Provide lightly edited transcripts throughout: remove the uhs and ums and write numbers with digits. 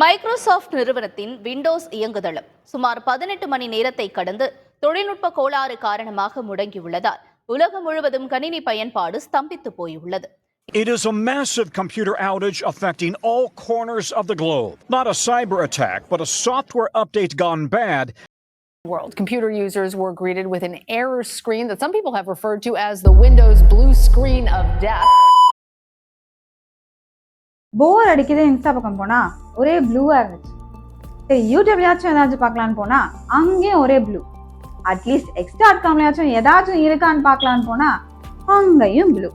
Microsoft நிறுவனத்தின் Windows இயங்குதளம் சுமார் 18 மணி நேரத்தை கடந்து தொழில்நுட்ப கோளாறு காரணமாக முடங்கியுள்ளதால் உலகம் முழுவதும் கணினி பயன்பாடு ஸ்தம்பித்து போயுள்ளது. It is a massive computer outage affecting all corners of the globe. Not a cyber attack, but a software update gone bad. World. Computer users were greeted with an error screen that some people have referred to as the Windows blue screen of death. போர் அடிக்குது Insta பக்கம் போனா ஒரே ப்ளூவா இருந்துச்சு. சரி யூடியூப்லயாச்சும் ஏதாச்சும் பார்க்கலான்னு போனா அங்கேயும் ஒரே ப்ளூ. அட்லீஸ்ட் எக்ஸ்ட்ரா.comலயாச்சும் ஏதாச்சும் இருக்கான்னு பார்க்கலான்னு போனா அங்கேயும் ப்ளூ.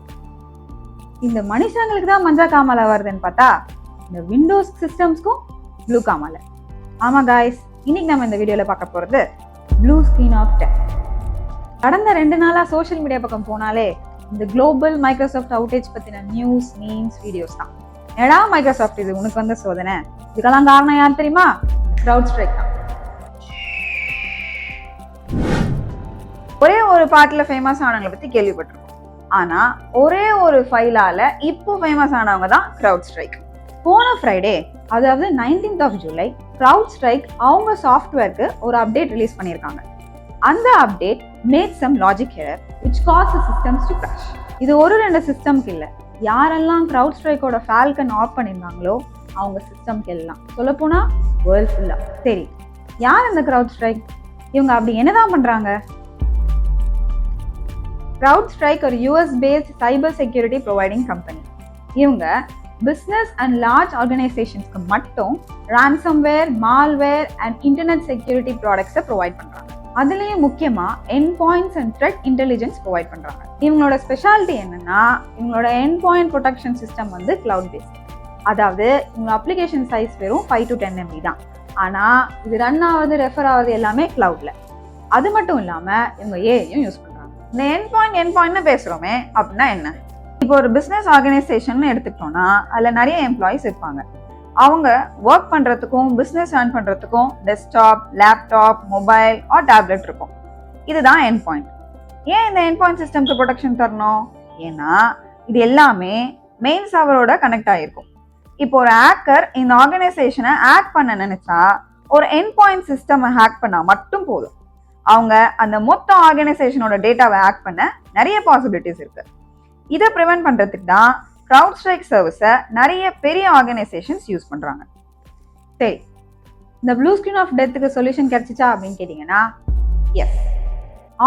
இந்த மனுஷங்களுக்கு தான் மஞ்சா காமால வருதுன்னு பார்த்தா இந்த விண்டோஸ் சிஸ்டம்ஸ்க்கும் ப்ளூ காமால. ஆமா காய்ஸ், இன்னைக்கு நம்ம இந்த வீடியோல பார்க்க போறது ப்ளூ ஸ்கிரீன் ஆஃப் டெத். கடந்த 2 நாளா சோஷியல் மீடியா பக்கம் போனாலே இந்த குளோபல் மைக்ரோசாஃப்ட் அவுட்டேஜ் பத்தின நியூஸ், மீம்ஸ், வீடியோஸ் தான். ஏடா மைக்ரோசாஃப்ட் இது உனக்கு வந்த சோதனை, இதுக்கெல்லாம் காரணம் யார் தெரியுமா? CrowdStrike தான். ஒரே ஒரு பாட்டுல ஃபேமஸ் ஆனவங்களை பத்தி கேள்விப்பட்டிருக்கோம். ஆனா ஒரே ஒரு ஃபைலால இப்போ ஃபேமஸ் ஆனவங்க தான் CrowdStrike. போன ஃப்ரைடே, அதாவது 19th ஜூலை, CrowdStrike அவங்க சாஃப்ட்வேருக்கு ஒரு அப்டேட் ரிலீஸ் பண்ணியிருக்காங்க. அந்த update made some logic error which caused the systems to crash. இது ஒரு 2 சிஸ்டம்க்கு இல்லை, யாரெல்லாம் CrowdStrikeோட ஃபால்கன் ஆஃப் பண்ணியிருந்தாங்களோ அவங்க சிஸ்டம்க்கு எல்லாம், சொல்லப்போனா வேர்ல்ட் ஃபுல்லா. சரி, யார் இந்த CrowdStrike? இவங்க அப்படி என்னதான் பண்றாங்க? CrowdStrike ஒரு US based cyber security providing company. இவங்க பிஸ்னஸ் அண்ட் லார்ஜ் ஆர்கனைசேஷன்ஸ்க்கு மட்டும் ransomware, malware and internet security ப்ராடக்ட்ஸை ப்ரொவைட் பண்றாங்க. அதுலேயும் முக்கியமா end points and threat intelligence provide பண்றாங்க. இவங்களோட ஸ்பெஷாலிட்டி என்னன்னா, இவங்களோட எண்ட் பாயிண்ட் ப்ரொடெக்ஷன் சிஸ்டம் வந்து கிளவுட் பேஸ்ட். அதாவது இவங்க அப்ளிகேஷன் சைஸ் வெறும் 5 to 10 MB தான். ஆனா இது ரன் ஆகுது, ரெஃபர் ஆகுது எல்லாமே கிளவுட்ல. அது மட்டும் இல்லாம இவங்க ஏஐயும் யூஸ் பண்றாங்க. இந்த எண்ட் பாயிண்ட்னு பேசுறோமே அப்படின்னா என்ன? இப்போ ஒரு பிசினஸ் ஆர்கனைசேஷன் எடுத்துக்கிட்டோம்னா அதுல நிறைய எம்ப்ளாயிஸ் இருப்பாங்க. அவங்க ஒர்க் பண்றதுக்கும் பிசினஸ் ரன் பண்றதுக்கும் desktop, laptop, mobile or tablet இருக்கும். இதுதான் எண்ட் பாயிண்ட். ஏன் இந்த எண்ட் பாயிண்ட் சிஸ்டம்க்கு ப்ரொடெக்ஷன் தரணும்? ஏன்னா இது எல்லாமே மெயின் சர்வரோட கனெக்ட் ஆகிருக்கும். இப்போ ஒரு ஹேக்கர் இந்த ஆர்கனைசேஷனை ஹேக் பண்ண நினைச்சா ஒரு எண்ட் பாயிண்ட் சிஸ்டம் ஹேக் பண்ணா மட்டும் போதும். அவங்க அந்த மொத்த ஆர்கனைசேஷனோட டேட்டாவை ஹேக் பண்ண நிறைய பாசிபிலிட்டிஸ் இருக்கு. இதை ப்ரிவென்ட் பண்றதுக்கு தான் CrowdStrike சர்வீஸை நிறைய பெரிய ஆர்கனைசேஷன்ஸ் யூஸ் பண்றாங்க. சரி, இந்த ப்ளூ ஸ்கிரீன் ஆஃப் டெத்துக்கு சொல்யூஷன் கிடைச்சிச்சா அப்படின்னு கேட்டீங்கன்னா எஸ்.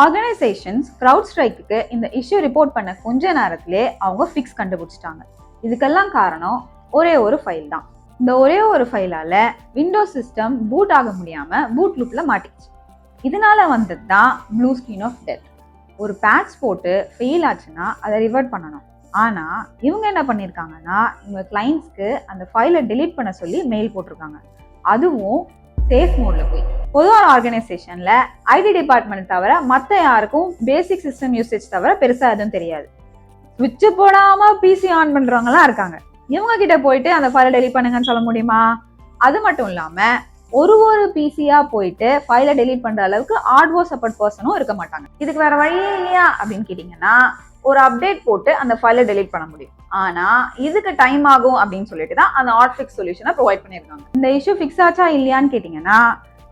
ஆர்கனைசேஷன்ஸ் CrowdStrikeக்கு இந்த இஷ்யூ ரிப்போர்ட் பண்ண கொஞ்ச நேரத்திலே அவங்க ஃபிக்ஸ் கண்டுபிடிச்சிட்டாங்க. இதுக்கெல்லாம் காரணம் ஒரே ஒரு ஃபைல் தான். இந்த ஒரே ஒரு ஃபைலால விண்டோஸ் சிஸ்டம் பூட் ஆக முடியாம பூட் லூப்ல மாட்டிச்சு. இதனால வந்தது தான் ப்ளூ ஸ்கிரீன் ஆஃப் டெத். ஒரு பேட்ச் போட்டு ஃபெயில் ஆச்சுன்னா அதை ரிவர்ட் பண்ணணும். ஆனா இவங்க என்ன பண்ணிருக்காங்கன்னா, இவங்க கிளைண்ட்ஸ்க்கு அந்த ஃபைலை டெலீட் பண்ண சொல்லி மெயில் போட்டிருக்காங்க. அதுவும் சேஃப் மோட்ல போய். பொதுவான ஆர்கனைசேஷன்ல ஐடி டிபார்ட்மெண்ட் தவிர மற்ற யாருக்கும் பேசிக் சிஸ்டம் யூசேஜ் தவிர பெருசா எதுவும் தெரியாது. ஸ்விட்ச் போடாம பிசி ஆன் பண்றவங்கலாம் இருக்காங்க. இவங்க கிட்ட போயிட்டு அந்த ஃபைலை டெலீட் பண்ணுங்கன்னு சொல்ல முடியுமா? அது மட்டும் இல்லாம ஒரு பிசியா போயிட்டு ஃபைலை டெலீட் பண்ற அளவுக்கு ஹார்ட்வேர் சப்போர்ட் பர்சனும் இருக்க மாட்டாங்க. இதுக்கு வேற வழியே இல்லையா அப்படின்னு கேட்டீங்கன்னா, ஒரு அப்டேட் போட்டு அந்த ஃபைலை டெலீட் பண்ண முடியும். ஆனா இதுக்கு டைம் ஆகும் அப்படின்னு சொல்லிட்டு தான் அந்த ஹாட் ஃபிக்ஸ் சொல்யூஷனை ப்ரொவைட் பண்ணிருக்காங்க. இந்த இஷ்யூ ஃபிக்ஸ் ஆச்சா இல்லையான்னு கேட்டீங்கன்னா,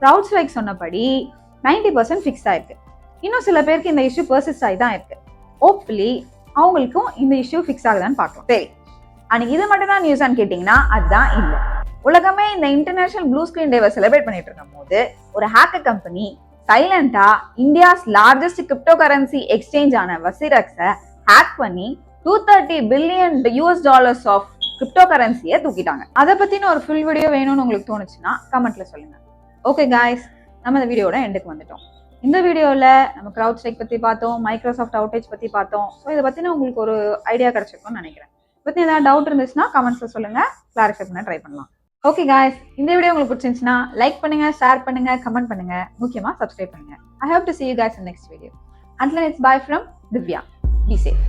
CrowdStrike சொன்னபடி 90% ஃபிக்ஸ் ஆயிருக்கு. இன்னும் சில பேருக்கு இந்த இஷ்யூ பர்சிஸ்ட் ஆகி தான் இருக்கு. ஹோப்ஃபுல்லி அவங்களுக்கும் இந்த இஷ்யூ ஃபிக்ஸ் ஆகுதான்னு பார்க்கலாம். சரி, அன்னைக்கு இது மட்டும் தான் நியூஸான்னு கேட்டீங்கன்னா அதுதான் இல்லை. உலகமே இந்த இன்டர்நேஷனல் ப்ளூ ஸ்கிரீன் டேவை செலிப்ரேட் பண்ணிட்டு இருக்கும் போது ஒரு ஹேக்கர் கம்பெனி சைலண்டா India's largest crypto currency exchange ஆன வசிரக்ஸை ஹேக் பண்ணி $230 billion ஆஃப் கிரிப்டோ கரன்சியை தூக்கிட்டாங்க. அதை பத்தின ஒரு ஃபுல் வீடியோ வேணும்னு உங்களுக்கு தோணுச்சுன்னா கமெண்ட்ல சொல்லுங்க. ஓகே காய்ஸ், நம்ம இந்த வீடியோட எண்டுக்கு வந்துட்டோம். இந்த வீடியோவில் நம்ம CrowdStrike பத்தி பார்த்தோம், மைக்ரோசாஃப்ட் அவுட்டேஜ் பத்தி பார்த்தோம். ஸோ இதை பத்தின உங்களுக்கு ஒரு ஐடியா கிடைச்சிருக்கும்னு நினைக்கிறேன். பத்தி ஏதாவது டவுட் இருந்துச்சுன்னா கமெண்ட்ஸ்ல சொல்லுங்க, கிளாரிஃபை பண்ண ட்ரை பண்ணலாம். ஓகே காய்ஸ், இந்த வீடியோ உங்களுக்கு பிடிச்சிருந்துச்சுன்னா லைக் பண்ணுங்க, ஷேர் பண்ணுங்க, கமெண்ட் பண்ணுங்க, முக்கியமா சப்ஸ்கிரைப் பண்ணுங்க. I hope to see you guys in the next video. Until then, it's bye from Divya. Be safe.